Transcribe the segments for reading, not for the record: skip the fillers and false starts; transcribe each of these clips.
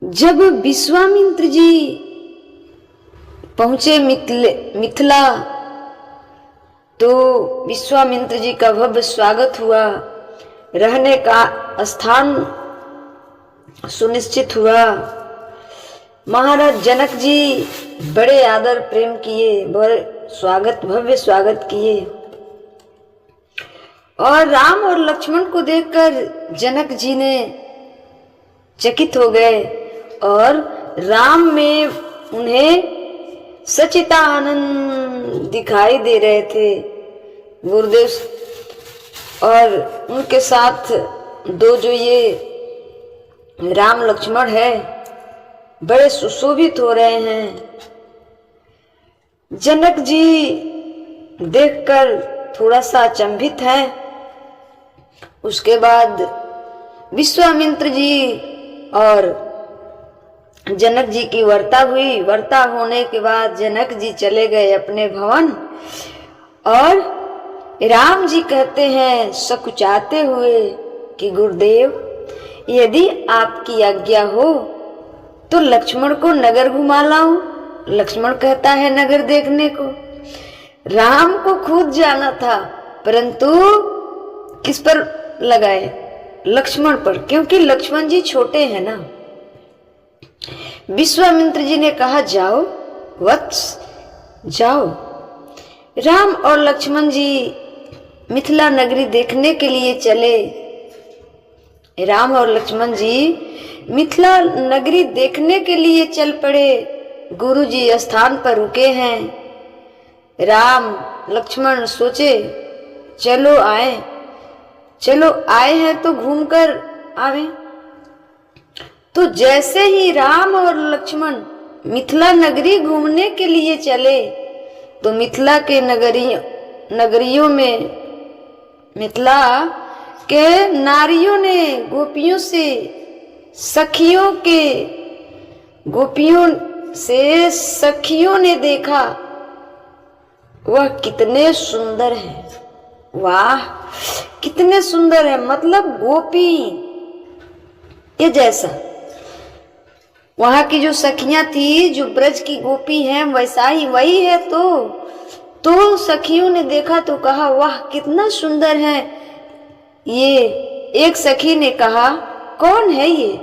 जब विश्वामित्र जी पहुंचे मिथिला तो विश्वामित्र जी का भव्य स्वागत हुआ। रहने का स्थान सुनिश्चित हुआ। महाराज जनक जी बड़े आदर प्रेम किए, बड़े भव्य स्वागत किए। और राम और लक्ष्मण को देखकर जनक जी ने चकित हो गए और राम में उन्हें सच्चिदानंद दिखाई दे रहे थे गुरुदेव। और उनके साथ दो जो ये राम लक्ष्मण है बड़े सुशोभित हो रहे हैं। जनक जी देखकर थोड़ा सा अचंभित है। उसके बाद विश्वामित्र जी और जनक जी की वार्ता हुई। वार्ता होने के बाद जनक जी चले गए अपने भवन और राम जी कहते हैं सकुचाते हुए कि गुरुदेव यदि आपकी आज्ञा हो तो लक्ष्मण को नगर घुमा लाऊं। लक्ष्मण कहता है नगर देखने को। राम को खुद जाना था परंतु किस पर लगाए? लक्ष्मण पर, क्योंकि लक्ष्मण जी छोटे हैं ना। विश्वामित्र जी ने कहा जाओ वत्स जाओ। राम और लक्ष्मण जी मिथिला नगरी देखने के लिए चले। राम और लक्ष्मण जी मिथिला नगरी देखने के लिए चल पड़े। गुरु जी स्थान पर रुके हैं। राम लक्ष्मण सोचे चलो आए हैं तो घूमकर आवे। तो जैसे ही राम और लक्ष्मण मिथिला नगरी घूमने के लिए चले तो मिथिला के नगरियों में मिथिला के नारियों ने गोपियों से सखियों ने देखा वह कितने सुंदर है। वाह कितने सुंदर है। मतलब गोपी ये जैसा वहां की जो सखियां थी, जो ब्रज की गोपी हैं वैसा ही वही है। तो सखियों ने देखा तो कहा वाह कितना सुंदर है ये। एक सखी ने कहा कौन है ये?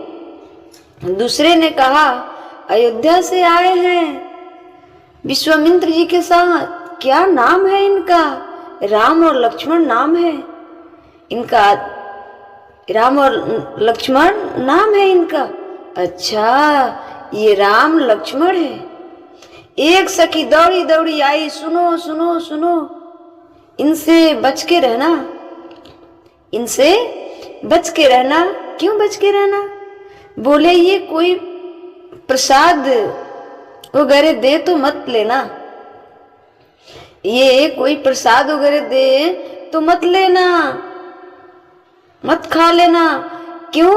दूसरे ने कहा अयोध्या से आए हैं विश्वामित्र जी के साथ। क्या नाम है इनका? राम और लक्ष्मण नाम है इनका। राम और लक्ष्मण नाम है इनका। अच्छा ये राम लक्ष्मण है। एक सखी दौड़ी दौड़ी आई, सुनो सुनो सुनो, इनसे बच के रहना, इनसे बच के रहना। क्यों बच के रहना? बोले ये कोई प्रसाद वगैरह दे तो मत लेना। ये कोई प्रसाद वगैरह दे तो मत लेना, मत खा लेना। क्यों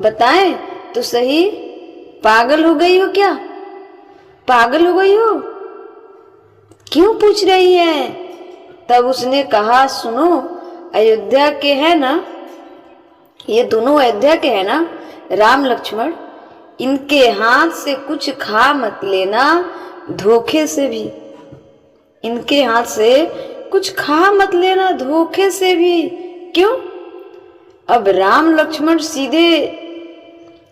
बताएं तो सही। पागल हो गई हो क्या? पागल हो गई हो? क्यों पूछ रही है? तब उसने कहा सुनो अयोध्या के हैं ना, ये दोनों अयोध्या के हैं ना राम लक्ष्मण। इनके हाथ से कुछ खा मत लेना, धोखे से भी। इनके हाथ से कुछ खा मत लेना, धोखे से भी। क्यों? अब राम लक्ष्मण सीधे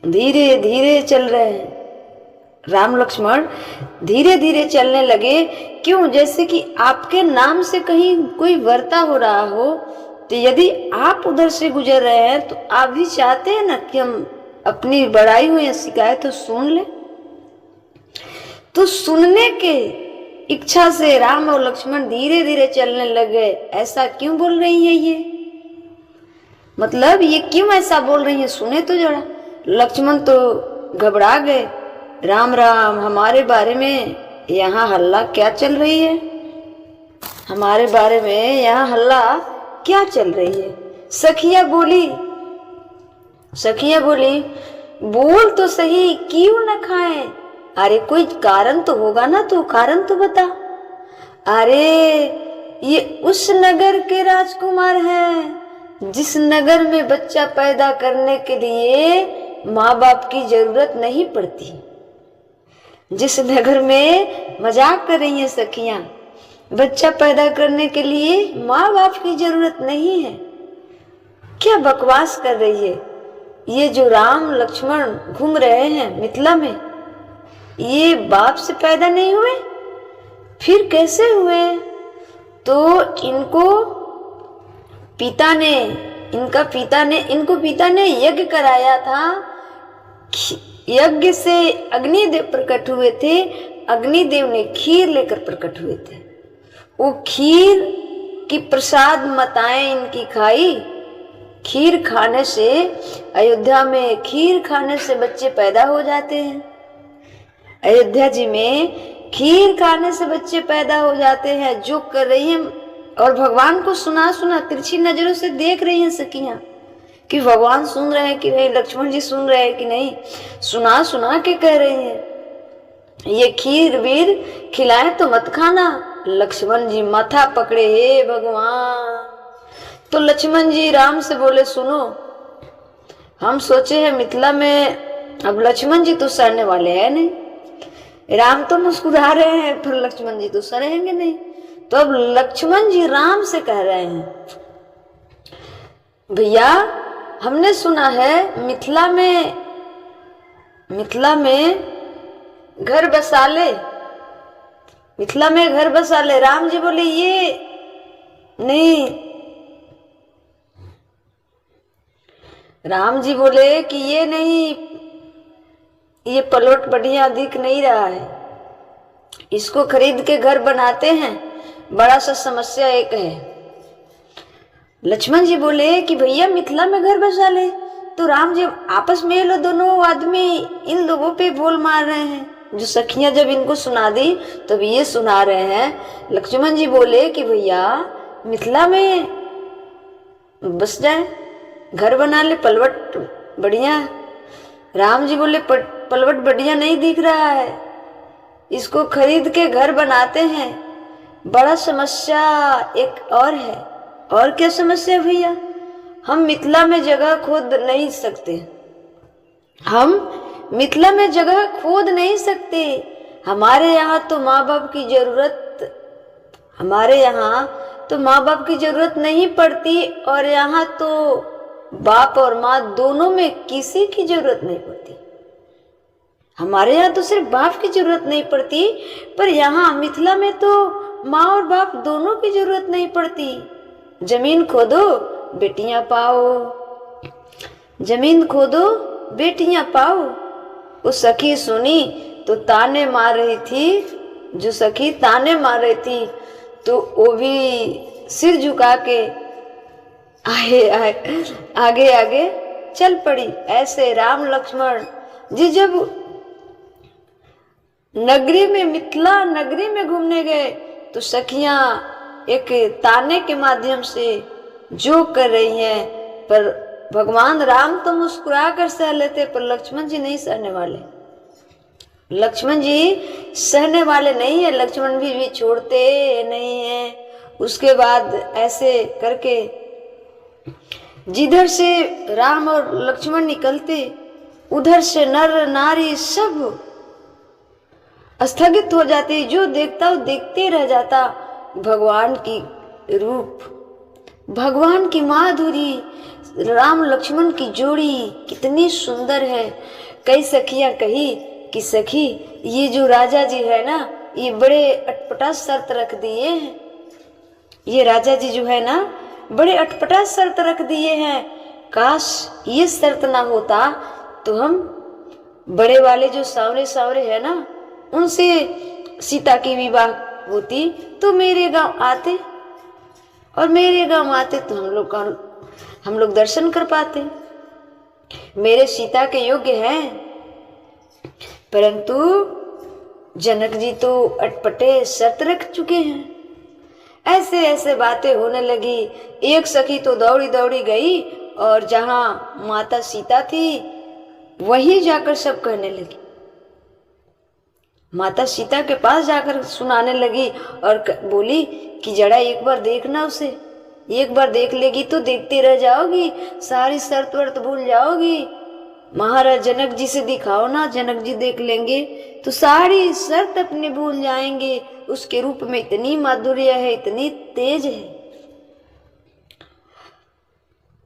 धीरे धीरे चल रहे हैं। राम लक्ष्मण धीरे धीरे चलने लगे। क्यों? जैसे कि आपके नाम से कहीं कोई वार्ता हो रहा हो तो यदि आप उधर से गुजर रहे हैं तो आप भी चाहते हैं ना कि हम अपनी बड़ाई हो या शिकायत हो सुन ले। तो सुनने के इच्छा से राम और लक्ष्मण धीरे धीरे चलने लगे। ऐसा क्यों बोल रही है ये? मतलब ये क्यों ऐसा बोल रही है? सुने तो जरा। लक्ष्मण तो घबरा गए। राम राम, हमारे बारे में यहाँ हल्ला क्या चल रही है? हमारे बारे में यहाँ हल्ला क्या चल रही है? सखिया बोली बोल तो सही, क्यों न खाएं? अरे कोई कारण तो होगा ना, तो कारण तो बता। अरे ये उस नगर के राजकुमार हैं जिस नगर में बच्चा पैदा करने के लिए माँ बाप की जरूरत नहीं पड़ती। जिस नगर में मजाक कर रही हैं सखियां, बच्चा पैदा करने के लिए माँ बाप की जरूरत नहीं है, क्या बकवास कर रही है। ये जो राम लक्ष्मण घूम रहे हैं मिथिला में, ये बाप से पैदा नहीं हुए, फिर कैसे हुए? तो इनको पिता ने यज्ञ कराया था। यज्ञ से अग्निदेव प्रकट हुए थे, अग्निदेव ने खीर लेकर प्रकट हुए थे। वो खीर की प्रसाद माताएं इनकी खाई। खीर खाने से, अयोध्या में खीर खाने से बच्चे पैदा हो जाते हैं। अयोध्या जी में खीर खाने से बच्चे पैदा हो जाते हैं। जो कर रही हैं और भगवान को सुना सुना तिरछी नजरों से देख रही हैं सखियां कि भगवान सुन रहे हैं कि नहीं, लक्ष्मण जी सुन रहे हैं कि नहीं, सुना सुना के कह रही हैं ये खीर वीर खिलाए तो मत खाना। लक्ष्मण जी माथा पकड़े, हे भगवान। तो लक्ष्मण जी राम से बोले, सुनो, हम सोचे हैं मिथिला में अब लक्ष्मण जी तो सरने वाले हैं नहीं, राम तो मुस्कुरा रहे हैं पर लक्ष्मण जी तो सरहेंगे नहीं। तो अब लक्ष्मण जी राम से कह रहे हैं, भैया हमने सुना है मिथिला में घर बसा ले, मिथिला में घर बसा ले। राम जी बोले ये नहीं, राम जी बोले कि ये नहीं, ये पलट बढ़िया दिख नहीं रहा है, इसको खरीद के घर बनाते हैं, बड़ा सा समस्या एक है। लक्ष्मण जी बोले कि भैया मिथिला में घर बसा ले। तो राम जी आपस में ये लोग दोनों आदमी इन लोगों पे बोल मार रहे हैं। जो सखियां जब इनको सुना दी तब ये सुना रहे हैं। लक्ष्मण जी बोले कि भैया मिथिला में बस जाए, घर बना ले, पलवट बढ़िया। राम जी बोले पलवट बढ़िया नहीं दिख रहा है, इसको खरीद के घर बनाते हैं, बड़ा समस्या एक और है। और क्या समस्या भैया? हम मिथिला में जगह खोद नहीं सकते, हम मिथिला में जगह खोद नहीं सकते। हमारे यहाँ तो माँ बाप की जरूरत नहीं पड़ती, और यहाँ तो बाप और माँ दोनों में किसी की जरूरत नहीं पड़ती। हमारे यहाँ तो सिर्फ बाप की जरूरत नहीं पड़ती, पर यहाँ मिथिला में तो माँ और बाप दोनों की जरूरत नहीं पड़ती। जमीन खोदो बेटियां पाओ, जमीन खोदो बेटियां पाओ। वो सखी सुनी तो ताने मार रही थी, जो सखी ताने मार रही थी तो वो भी सिर झुका के आगे आगे चल पड़ी। ऐसे राम लक्ष्मण जी जब नगरी में, मिथिला नगरी में घूमने गए तो सखियां एक ताने के माध्यम से जो कर रही हैं, पर भगवान राम तो मुस्कुरा कर सह लेते, पर लक्ष्मण जी नहीं सहने वाले। लक्ष्मण जी सहने वाले नहीं है, लक्ष्मण भी छोड़ते नहीं है। उसके बाद ऐसे करके जिधर से राम और लक्ष्मण निकलते उधर से नर नारी सब स्थगित हो जाते, जो देखता वो देखते रह जाता। भगवान की रूप, भगवान की माधुरी, राम लक्ष्मण की जोड़ी कितनी सुंदर है। कई सखियां कही कि सखी ये जो राजा जी है ना, ये बड़े अटपटा शर्त रख दिए हैं, ये राजा जी जो है ना बड़े अटपटा शर्त रख दिए हैं। काश ये शर्त ना होता तो हम बड़े वाले जो सावरे सावरे है ना, उनसे सीता की विवाह होती तो मेरे गांव आते, और मेरे गांव आते तो हम लोग दर्शन कर पाते। मेरे सीता के योग्य हैं, परंतु जनक जी तो अटपटे शर्त रख चुके हैं। ऐसे ऐसे बातें होने लगी। एक सखी तो दौड़ी दौड़ी गई और जहां माता सीता थी वहीं जाकर सब कहने लगी। माता सीता के पास जाकर सुनाने लगी और बोली कि जरा एक बार देखना उसे, एक बार देख लेगी तो देखती रह जाओगी, सारी शर्त वर्त भूल जाओगी। महाराज जनक जी से दिखाओ ना, जनक जी देख लेंगे तो सारी शर्त अपनी भूल जाएंगे। उसके रूप में इतनी माधुर्य है, इतनी तेज है।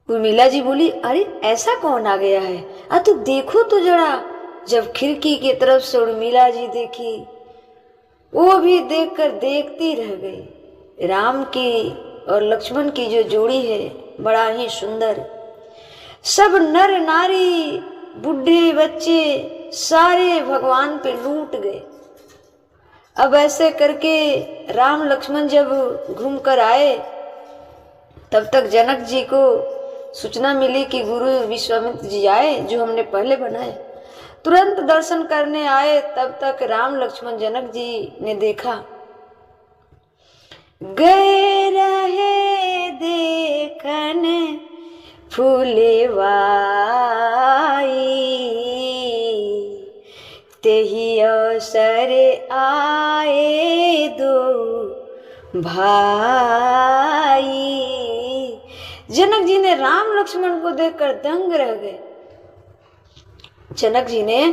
उर्मिला जी बोली, अरे ऐसा कौन आ गया है, तो देखो तो जरा। जब खिड़की की तरफ से उर्मिला जी देखी, वो भी देखकर देखती रह गई। राम की और लक्ष्मण की जो जोड़ी है बड़ा ही सुंदर। सब नर नारी, बूढ़े बच्चे सारे भगवान पे लूट गए। अब ऐसे करके राम लक्ष्मण जब घूम कर आए, तब तक जनक जी को सूचना मिली कि गुरु विश्वामित्र जी आए, जो हमने पहले बनाए। तुरंत दर्शन करने आए। तब तक राम लक्ष्मण जनक जी ने देखा, गए रहे देखन फूलेवाई, तेहि अवसर आए दो भाई। जनक जी ने राम लक्ष्मण को देखकर दंग रह गए। जनक जी ने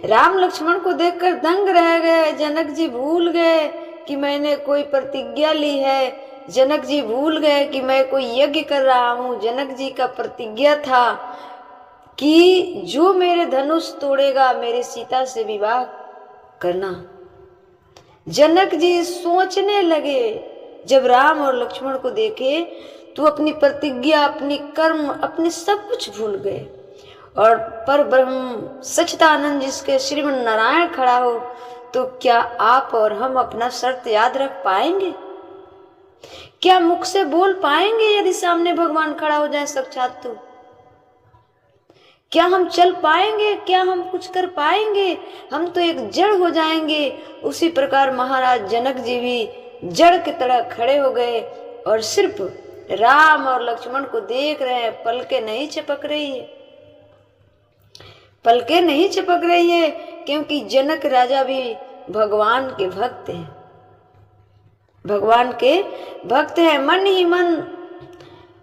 राम लक्ष्मण को देखकर दंग रह गए। जनक जी भूल गए कि मैंने कोई प्रतिज्ञा ली है। जनक जी भूल गए कि मैं कोई यज्ञ कर रहा हूँ। जनक जी का प्रतिज्ञा था कि जो मेरे धनुष तोड़ेगा मेरे सीता से विवाह करना। जनक जी सोचने लगे, जब राम और लक्ष्मण को देखे तो अपनी प्रतिज्ञा, अपनी कर्म, अपने सब कुछ भूल गए। और पर ब्रह्म सच्चिदानंद जिसके श्रीमन नारायण खड़ा हो, तो क्या आप और हम अपना शर्त याद रख पाएंगे? क्या मुख से बोल पाएंगे यदि सामने भगवान खड़ा हो जाए साक्षात? तो क्या हम चल पाएंगे? क्या हम कुछ कर पाएंगे? हम तो एक जड़ हो जाएंगे। उसी प्रकार महाराज जनक जी भी जड़ की तरह खड़े हो गए और सिर्फ राम और लक्ष्मण को देख रहे हैं। पलके नहीं चपक रही है, पलके नहीं चपक रही है, क्योंकि जनक राजा भी भगवान के भक्त हैं। भगवान के भक्त हैं। मन ही मन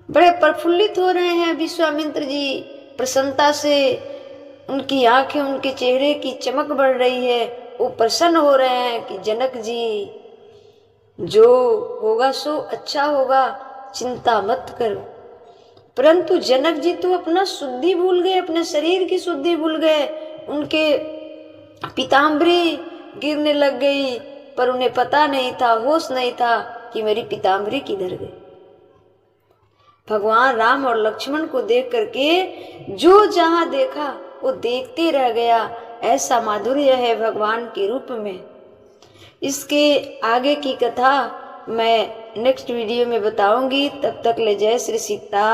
बड़े प्रफुल्लित हो रहे हैं। विश्वामित्र जी प्रसन्नता से, उनकी आंखें, उनके चेहरे की चमक बढ़ रही है। वो प्रसन्न हो रहे हैं कि जनक जी, जो होगा सो अच्छा होगा, चिंता मत करो। परंतु जनक जी तो अपना शुद्धि भूल गए, अपने शरीर की शुद्धि भूल गए। उनके पीताम्बरी गिरने लग गई, पर उन्हें पता नहीं था, होश नहीं था कि मेरी पीताम्बरी किधर गई। भगवान राम और लक्ष्मण को देख करके जो जहां देखा वो देखते रह गया। ऐसा माधुर्य है भगवान के रूप में। इसके आगे की कथा मैं नेक्स्ट वीडियो में बताऊंगी। तब तक ले जय श्री सीता।